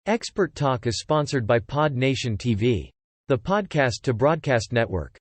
Expert Talk is sponsored by Pod Nation TV, the podcast to broadcast network.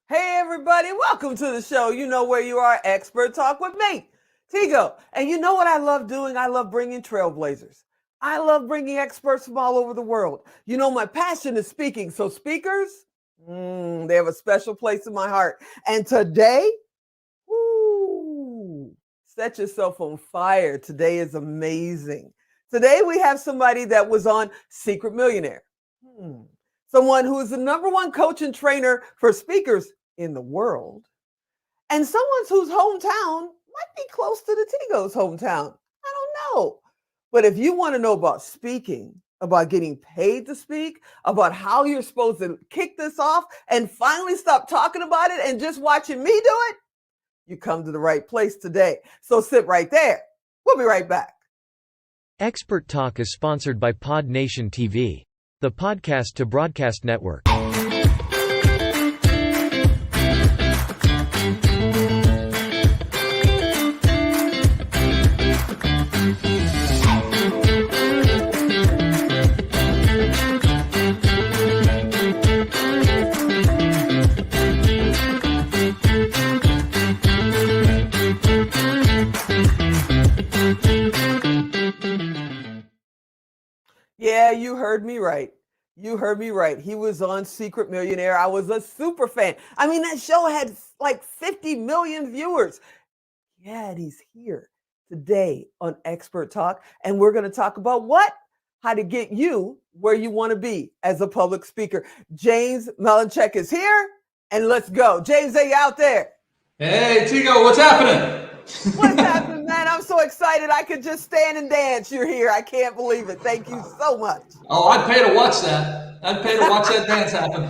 Hey everybody, welcome to the show. You know where you are, Expert Talk with me, Tigo. And you know what I love doing? I love bringing trailblazers. I love bringing experts from all over the world. You know, my passion is speaking. So speakers, they have a special place in my heart. And today, set yourself on fire. Today is amazing. Today we have somebody that was on Secret Millionaire. Someone who is the #1 coach and trainer for speakers in the world, and someone whose hometown might be close to the Tigo's hometown. I don't know. But if you want to know about speaking, about getting paid to speak, about how you're supposed to kick this off and finally stop talking about it and just watching me do it, you come to the right place today. So sit right there. We'll be right back. Expert Talk is sponsored by Pod Nation TV, the podcast to broadcast network. Yeah, you heard me right. You heard me right. He was on Secret Millionaire. I was a super fan. I mean, that show had like 50 million viewers. Yeah, and he's here today on Expert Talk. And we're going to talk about what? How to get you where you want to be as a public speaker. James Malinchak is here, and let's go. James, are you out there? Hey, Tigo, what's happening? What's happening, man? I'm so excited. I could just stand and dance. You're here. I can't believe it. Thank you so much. Oh, I'd pay to watch that. I'd pay to watch that dance happen.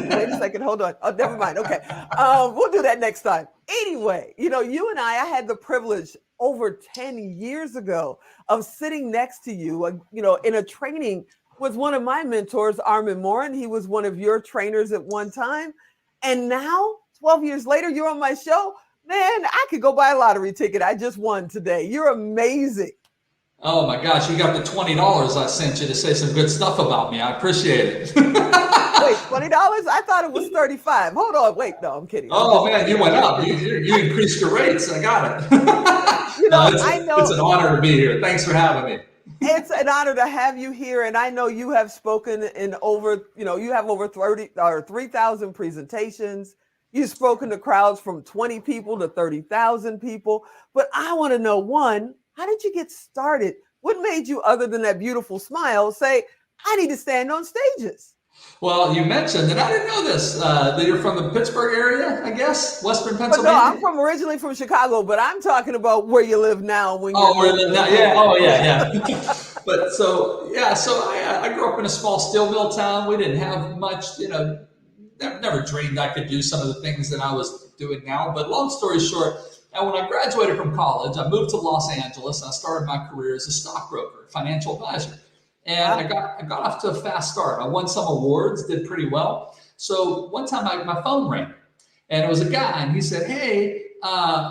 Wait a second. Hold on. Oh, never mind. Okay. We'll do that next time. Anyway, you know, you and I had the privilege over 10 years ago of sitting next to you, in a training with one of my mentors, Armin Morin. He was one of your trainers at one time. And now, 12 years later, you're on my show. Man, I could go buy a lottery ticket. I just won today. You're amazing. Oh my gosh, you got the $20 I sent you to say some good stuff about me. I appreciate it. Wait, $20? I thought it was $35. Hold on. Wait, no, I'm kidding. Oh man, you went up. You increased your rates. I got it. I know. It's an honor to be here. Thanks for having me. It's an honor to have you here. And I know you have spoken in over, you have over 3,000 presentations. You've spoken to crowds from 20 people to 30,000 people. But I want to know, one, how did you get started? What made you, other than that beautiful smile, say, I need to stand on stages? Well, you mentioned, and I didn't know this, that you're from the Pittsburgh area, I guess, Western Pennsylvania. No, I'm originally from Chicago, but I'm talking about where you live now. Where you live now? Yeah. Oh, yeah. But so I grew up in a small steel mill town. We didn't have much, never dreamed I could do some of the things that I was doing now. But long story short, and when I graduated from college, I moved to Los Angeles. I started my career as a stockbroker, financial advisor. And I got off to a fast start. I won some awards, did pretty well. So one time my phone rang, and it was a guy, and he said, hey,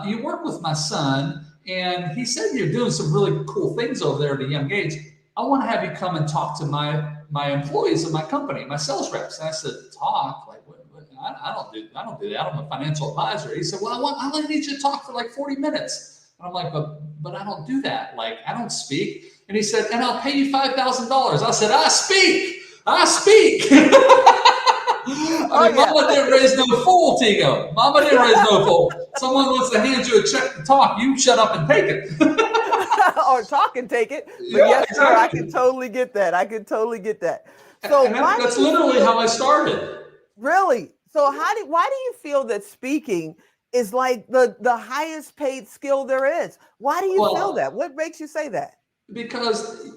you work with my son, and he said you're doing some really cool things over there at a young age. I want to have you come and talk to my employees of my company, my sales reps. And I said, talk? Like, what? I don't do that. I'm a financial advisor. He said, well, I only need you to talk for like 40 minutes. And I'm like, but I don't do that. Like, I don't speak. And he said, and I'll pay you $5,000. I said, I speak. Mama didn't raise no fool, Tigo. Mama didn't raise no fool. Someone wants to hand you a check to talk. You shut up and take it. Or talk and take it. But Yeah, yes, exactly. sir, I can totally get that. So and that's literally how I started. Really? So why do you feel that speaking is like the highest paid skill there is? Why do you feel that? What makes you say that? Because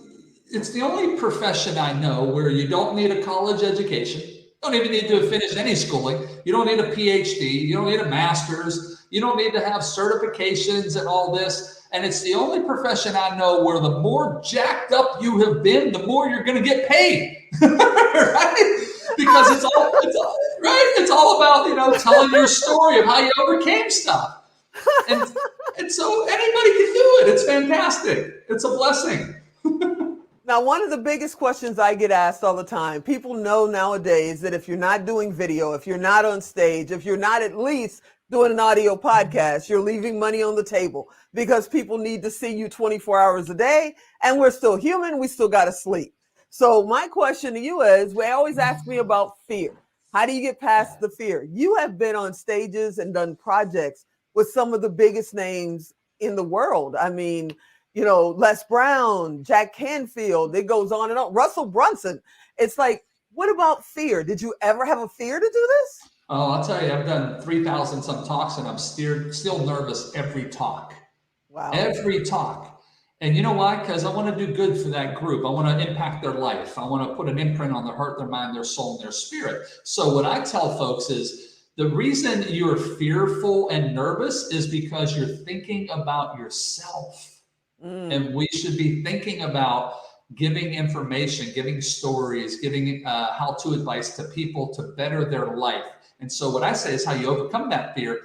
it's the only profession I know where you don't need a college education. You don't even need to have finished any schooling. You don't need a PhD. You don't need a master's. You don't need to have certifications and all this. And it's the only profession I know where the more jacked up you have been, the more you're going to get paid. Right? Because it's all about, telling your story of how you overcame stuff. And so anybody can do it. It's fantastic. It's a blessing. Now, one of the biggest questions I get asked all the time, people know nowadays that if you're not doing video, if you're not on stage, if you're not at least doing an audio podcast, you're leaving money on the table because people need to see you 24 hours a day, and we're still human. We still got to sleep. So my question to you is, they always ask me about fear. How do you get past the fear? You have been on stages and done projects with some of the biggest names in the world. I mean, Les Brown, Jack Canfield, it goes on and on. Russell Brunson. It's like, what about fear? Did you ever have a fear to do this? Oh, I'll tell you, I've done 3,000 some talks and I'm still nervous every talk. Wow. Every talk. And you know why? Because I want to do good for that group. I want to impact their life. I want to put an imprint on their heart, their mind, their soul, and their spirit. So what I tell folks is the reason you're fearful and nervous is because you're thinking about yourself. And we should be thinking about giving information, giving stories, giving how-to advice to people to better their life. And so what I say is how you overcome that fear.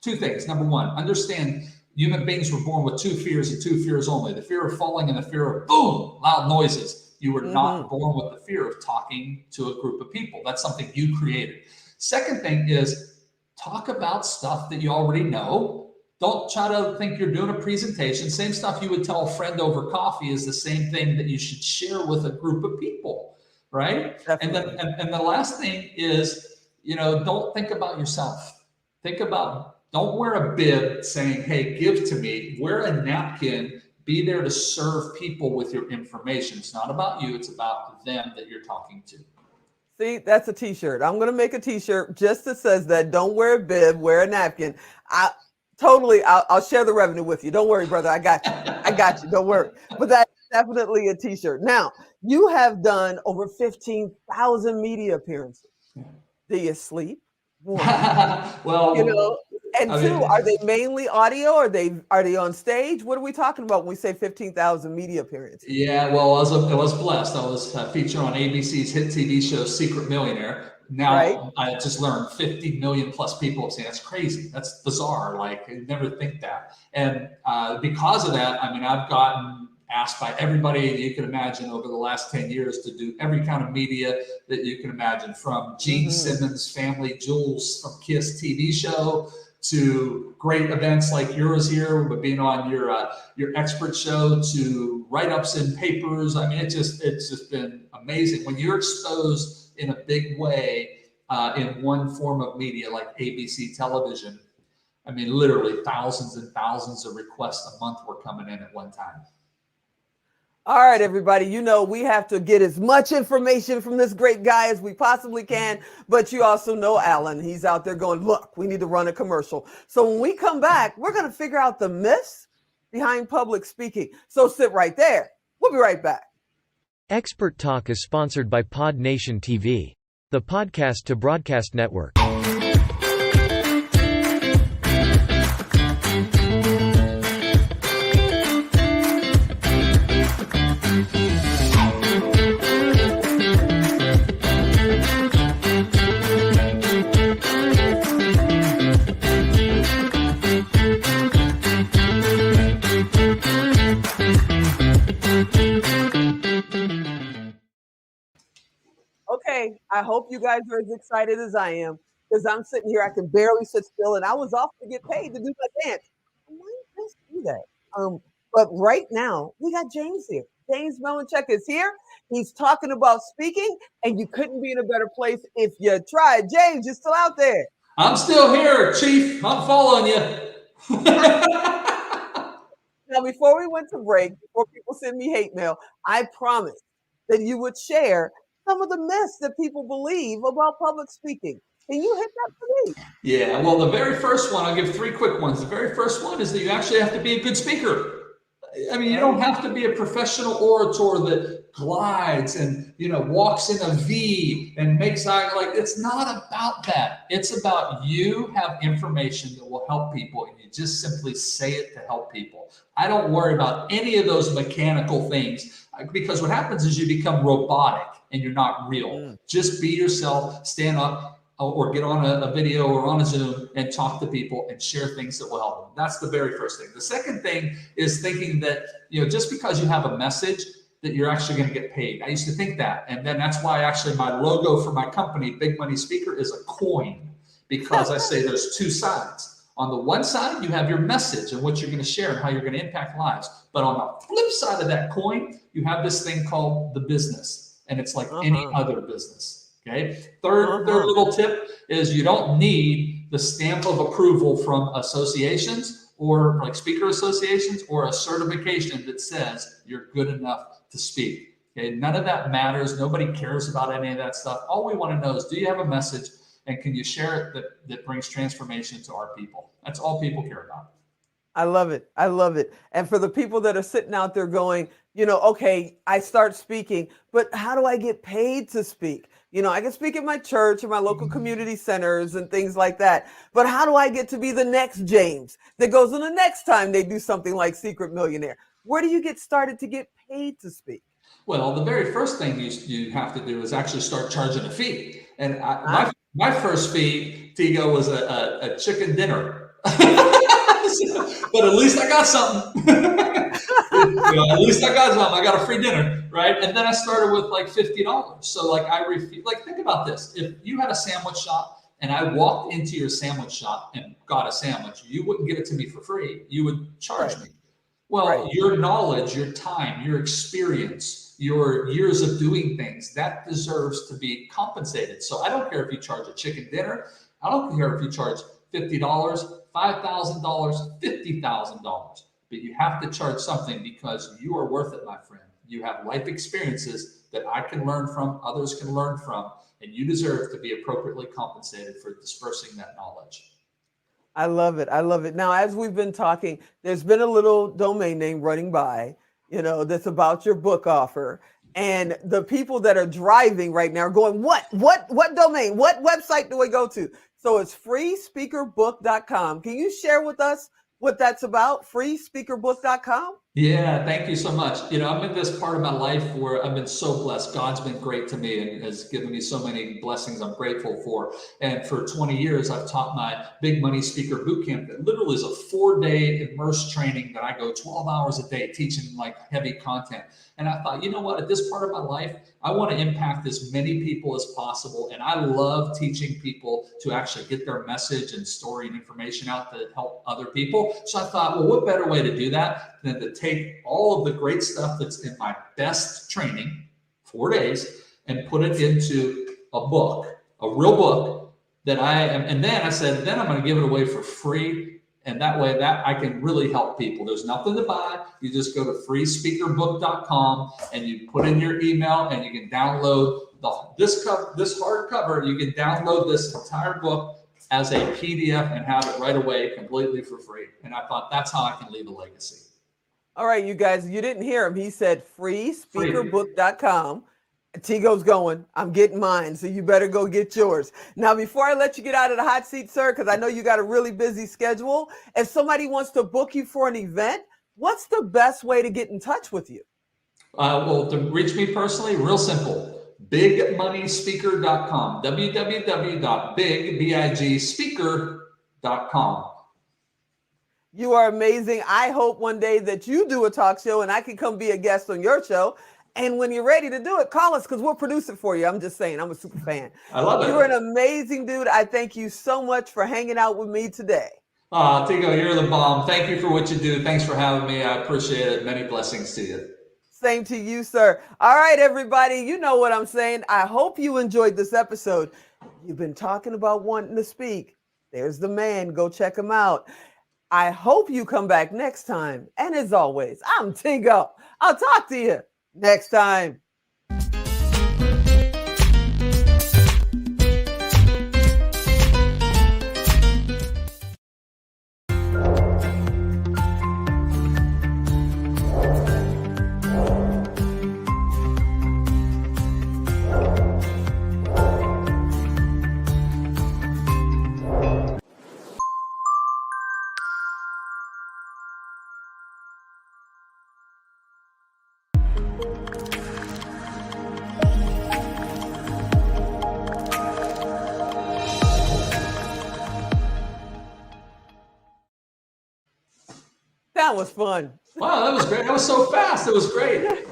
Two things. Number one, understand human beings were born with two fears and two fears only. The fear of falling and the fear of boom, loud noises. You were not born with the fear of talking to a group of people. That's something you created. Second thing is talk about stuff that you already know. Don't try to think you're doing a presentation. Same stuff you would tell a friend over coffee is the same thing that you should share with a group of people, right? Definitely. And the last thing is, don't think about yourself. Don't wear a bib saying, hey, give to me. Wear a napkin. Be there to serve people with your information. It's not about you. It's about them that you're talking to. See, that's a t-shirt. I'm going to make a t-shirt just that says that. Don't wear a bib, wear a napkin. I'll share the revenue with you. Don't worry, brother. I got you. Don't worry. But that's definitely a t-shirt. Now, you have done over 15,000 media appearances. Do you sleep? One. Well, and two, are they mainly audio? Are they on stage? What are we talking about when we say 15,000 media appearances? Yeah, well, I was blessed. I was featured on ABC's hit TV show, Secret Millionaire. Now, I just learned 50 million plus people have seen. That's crazy. That's bizarre. Like, I never think that. And because of that, I've gotten asked by everybody you can imagine over the last 10 years to do every kind of media that you can imagine, from Gene Simmons' Family Jewels from Kiss TV show to great events like yours here, but being on your expert show, to write-ups in papers. It's just been amazing when you're exposed in a big way in one form of media like ABC television. Literally thousands and thousands of requests a month were coming in at one time. All right, everybody, we have to get as much information from this great guy as we possibly can, but you also know Alan. He's out there going, look, we need to run a commercial. So when we come back, we're going to figure out the myths behind public speaking. So sit right there. We'll be right back. Expert Talk is sponsored by Pod Nation TV, the podcast to broadcast network. Okay, I hope you guys are as excited as I am. because I'm sitting here, I can barely sit still, and I was off to get paid to do my dance. Why don't you just do that? But right now, we got James here. James Malinchak is here. He's talking about speaking, and you couldn't be in a better place if you tried. James, you're still out there. I'm still here, Chief. I'm following you. Now, before we went to break, before people send me hate mail, I promised that you would share some of the myths that people believe about public speaking. Can you hit that for me? Yeah, well, the very first one, I'll give three quick ones. The very first one is that you actually have to be a good speaker. I mean, you don't have to be a professional orator that glides and, walks in a V and makes eye, like, it's not about that. It's about you have information that will help people, and you just simply say it to help people. I don't worry about any of those mechanical things, because what happens is you become robotic and you're not real. Just be yourself, stand up, or get on a video or on a Zoom and talk to people and share things that will help them. That's the very first thing. The second thing is thinking that, just because you have a message that you're actually going to get paid. I used to think that. And then that's why actually my logo for my company, Big Money Speaker, is a coin, because I say there's two sides. On the one side, you have your message and what you're going to share and how you're going to impact lives. But on the flip side of that coin, you have this thing called the business. And it's like any other business. Okay. Third little tip is you don't need the stamp of approval from associations or like speaker associations or a certification that says you're good enough to speak. Okay. None of that matters. Nobody cares about any of that stuff. All we want to know is, do you have a message, and can you share it that brings transformation to our people? That's all people care about. I love it. I love it. And for the people that are sitting out there going, okay, I start speaking, but how do I get paid to speak? I can speak at my church and my local community centers and things like that. But how do I get to be the next James that goes on the next time they do something like Secret Millionaire? Where do you get started to get paid to speak? Well, the very first thing you have to do is actually start charging a fee. And my first fee, Tigo, was a chicken dinner. But at least I got something. At least I got something. I got a free dinner, right? And then I started with like $50. So think about this. If you had a sandwich shop and I walked into your sandwich shop and got a sandwich, you wouldn't give it to me for free. You would charge me. Well, your knowledge, your time, your experience, your years of doing things, that deserves to be compensated. So I don't care if you charge a chicken dinner. I don't care if you charge $50, $5,000, $50,000. But you have to charge something, because you are worth it, my friend. You have life experiences that I can learn from, others can learn from, and you deserve to be appropriately compensated for dispersing that knowledge. I love it. I love it. Now, as we've been talking, there's been a little domain name running by, that's about your book offer. And the people that are driving right now are going, what domain, what website do I go to? So it's freespeakerbook.com. Can you share with us what that's about? Freespeakerbook.com? Yeah, thank you so much. I'm in this part of my life where I've been so blessed. God's been great to me and has given me so many blessings I'm grateful for. And for 20 years, I've taught my Big Money Speaker Bootcamp that literally is a 4-day immersed training that I go 12 hours a day teaching like heavy content. And I thought, at this part of my life, I want to impact as many people as possible. And I love teaching people to actually get their message and story and information out to help other people. So I thought, well, what better way to do that than to take all of the great stuff that's in my best training, 4 days, and put it into a book, a real book that and then I said, then I'm going to give it away for free. And that way that I can really help people. There's nothing to buy. You just go to freespeakerbook.com and you put in your email and you can download this hardcover. You can download this entire book as a PDF and have it right away completely for free. And I thought that's how I can leave a legacy. All right, you guys, you didn't hear him. He said freespeakerbook.com. Tigo's going, I'm getting mine, so you better go get yours. Now, before I let you get out of the hot seat, sir, because I know you got a really busy schedule, if somebody wants to book you for an event, what's the best way to get in touch with you? Well, to reach me personally, real simple, bigmoneyspeaker.com, www.bigspeaker.com. You are amazing. I hope one day that you do a talk show and I can come be a guest on your show. And when you're ready to do it, call us because we'll produce it for you. I'm just saying, I'm a super fan. I love it. You're an amazing dude. I thank you so much for hanging out with me today. Tigo, you're the bomb. Thank you for what you do. Thanks for having me. I appreciate it. Many blessings to you. Same to you, sir. All right, everybody. You know what I'm saying. I hope you enjoyed this episode. You've been talking about wanting to speak. There's the man. Go check him out. I hope you come back next time. And as always, I'm Tigo. I'll talk to you next time. That was fun. Wow, that was great. That was so fast. It was great.